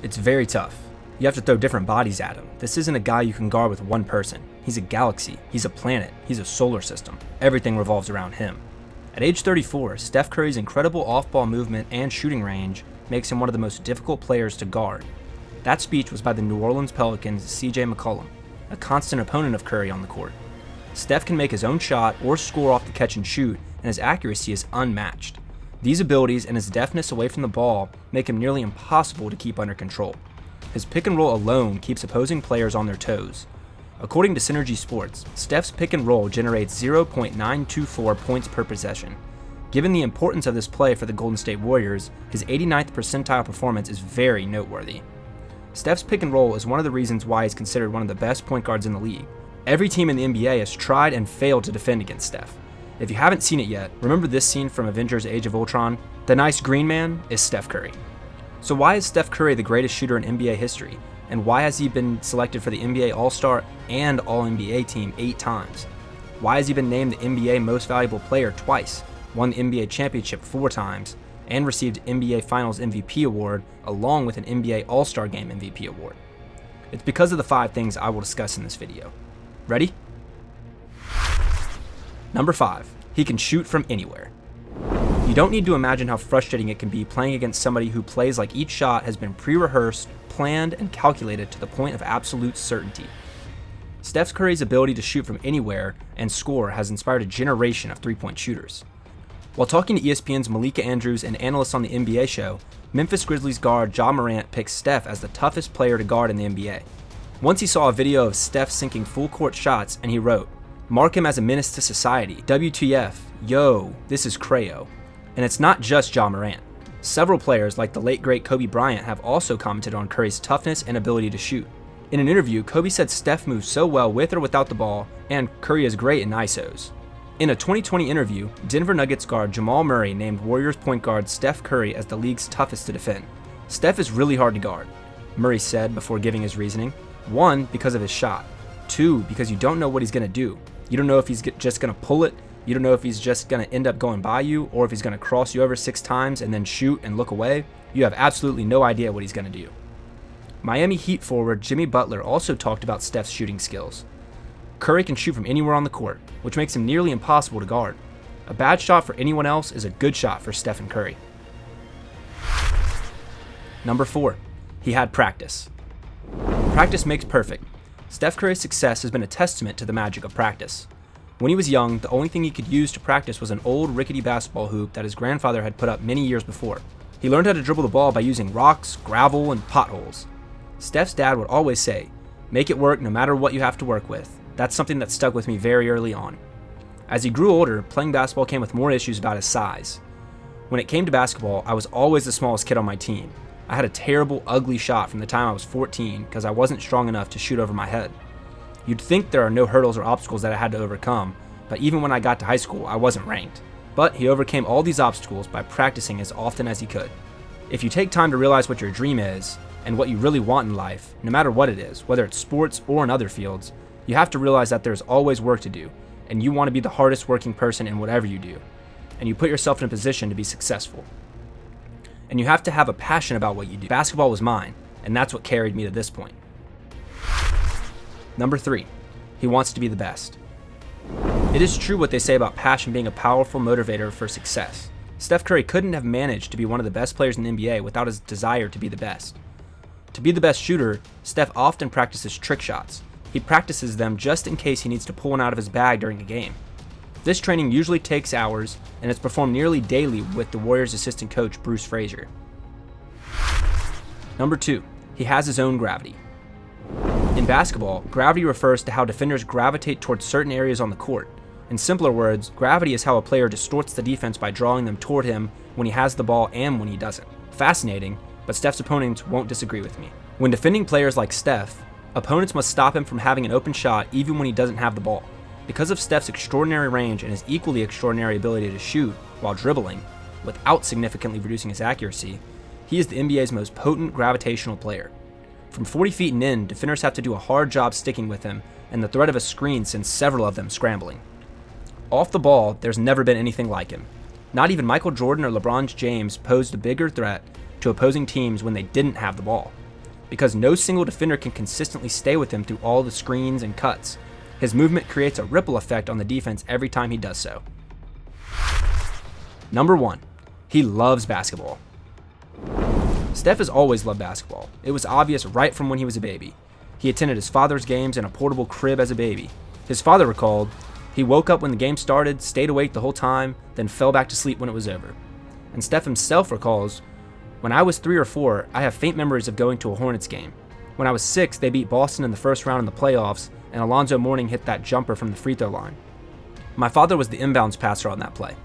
It's very tough. You have to throw different bodies at him. This isn't a guy you can guard with one person. He's a galaxy, he's a planet, he's a solar system. Everything revolves around him. At age 34, Steph Curry's incredible off-ball movement and shooting range makes him one of the most difficult players to guard. That speech was by the New Orleans Pelicans' CJ McCollum, a constant opponent of Curry on the court. Steph can make his own shot or score off the catch and shoot, and his accuracy is unmatched. These abilities and his deftness away from the ball make him nearly impossible to keep under control. His pick and roll alone keeps opposing players on their toes. According to Synergy Sports, Steph's pick and roll generates 0.924 points per possession. Given the importance of this play for the Golden State Warriors, his 89th percentile performance is very noteworthy. Steph's pick and roll is one of the reasons why he's considered one of the best point guards in the league. Every team in the NBA has tried and failed to defend against Steph. If you haven't seen it yet, remember this scene from Avengers Age of Ultron? The nice green man is Steph Curry. So why is Steph Curry the greatest shooter in NBA history? And why has he been selected for the NBA All-Star and All-NBA team 8 times? Why has he been named the NBA Most Valuable Player twice, won the NBA Championship 4 times, and received NBA Finals MVP award along with an NBA All-Star Game MVP award? It's because of the 5 things I will discuss in this video. Ready? Number 5, he can shoot from anywhere. You don't need to imagine how frustrating it can be playing against somebody who plays like each shot has been pre-rehearsed, planned, and calculated to the point of absolute certainty. Steph Curry's ability to shoot from anywhere and score has inspired a generation of three-point shooters. While talking to ESPN's Malika Andrews and analysts on the NBA show, Memphis Grizzlies guard Ja Morant picked Steph as the toughest player to guard in the NBA. Once he saw a video of Steph sinking full-court shots and he wrote, "Mark him as a menace to society. WTF. Yo, this is Crayo." And it's not just Ja Morant. Several players like the late great Kobe Bryant have also commented on Curry's toughness and ability to shoot. In an interview, Kobe said Steph moves so well with or without the ball, and Curry is great in ISOs. In a 2020 interview, Denver Nuggets guard Jamal Murray named Warriors point guard Steph Curry as the league's toughest to defend. "Steph is really hard to guard," Murray said before giving his reasoning. 1, because of his shot. 2, because you don't know what he's going to do. You don't know if he's just going to pull it. You don't know if he's just going to end up going by you, or if he's going to cross you over 6 times and then shoot and look away. You have absolutely no idea what he's going to do. Miami Heat forward Jimmy Butler also talked about Steph's shooting skills. "Curry can shoot from anywhere on the court, which makes him nearly impossible to guard. A bad shot for anyone else is a good shot for Stephen Curry." Number 4, he had practice. Practice makes perfect. Steph Curry's success has been a testament to the magic of practice. When he was young, the only thing he could use to practice was an old rickety basketball hoop that his grandfather had put up many years before. He learned how to dribble the ball by using rocks, gravel, and potholes. Steph's dad would always say, "Make it work no matter what you have to work with." That's something that stuck with me very early on. As he grew older, playing basketball came with more issues about his size. When it came to basketball, I was always the smallest kid on my team. I had a terrible, ugly shot from the time I was 14 because I wasn't strong enough to shoot over my head. You'd think there are no hurdles or obstacles that I had to overcome, but even when I got to high school, I wasn't ranked. But he overcame all these obstacles by practicing as often as he could. If you take time to realize what your dream is and what you really want in life, no matter what it is, whether it's sports or in other fields, you have to realize that there's always work to do, and you want to be the hardest working person in whatever you do, and you put yourself in a position to be successful. And you have to have a passion about what you do. Basketball was mine, and that's what carried me to this point. Number 3, he wants to be the best. It is true what they say about passion being a powerful motivator for success. Steph Curry couldn't have managed to be one of the best players in the NBA without his desire to be the best. To be the best shooter, Steph often practices trick shots. He practices them just in case he needs to pull one out of his bag during a game. This training usually takes hours, and it's performed nearly daily with the Warriors' assistant coach, Bruce Frazier. Number 2, he has his own gravity. In basketball, gravity refers to how defenders gravitate towards certain areas on the court. In simpler words, gravity is how a player distorts the defense by drawing them toward him when he has the ball and when he doesn't. Fascinating, but Steph's opponents won't disagree with me. When defending players like Steph, opponents must stop him from having an open shot even when he doesn't have the ball. Because of Steph's extraordinary range and his equally extraordinary ability to shoot while dribbling, without significantly reducing his accuracy, he is the NBA's most potent gravitational player. From 40 feet and in, defenders have to do a hard job sticking with him, and the threat of a screen sends several of them scrambling. Off the ball, there's never been anything like him. Not even Michael Jordan or LeBron James posed a bigger threat to opposing teams when they didn't have the ball. because no single defender can consistently stay with him through all the screens and cuts. His movement creates a ripple effect on the defense every time he does so. Number 1. He loves basketball. Steph has always loved basketball. It was obvious right from when he was a baby. He attended his father's games in a portable crib as a baby. His father recalled, he woke up when the game started, stayed awake the whole time, then fell back to sleep when it was over. And Steph himself recalls, when I was 3 or 4, I have faint memories of going to a Hornets game. When I was 6, they beat Boston in the first round in the playoffs, and Alonzo Mourning hit that jumper from the free throw line. My father was the inbounds passer on that play.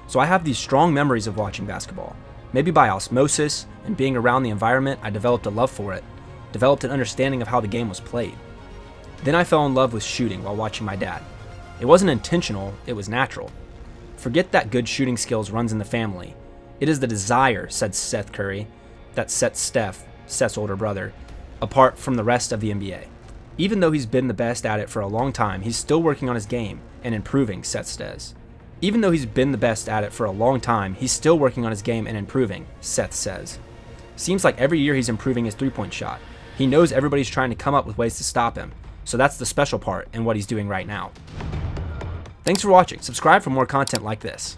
So I have these strong memories of watching basketball. Maybe by osmosis and being around the environment, I developed a love for it, developed an understanding of how the game was played. Then I fell in love with shooting while watching my dad. It wasn't intentional, it was natural. Forget that good shooting skills runs in the family. It is the desire, said Steph Curry, that sets Steph, Seth's older brother, apart from the rest of the NBA. Even though he's been the best at it for a long time, he's still working on his game and improving, Seth says. Even though he's been the best at it for a long time, he's still working on his game and improving, Seth says. Seems like every year he's improving his three-point shot. He knows everybody's trying to come up with ways to stop him, so that's the special part in what he's doing right now. Thanks for watching. Subscribe for more content like this.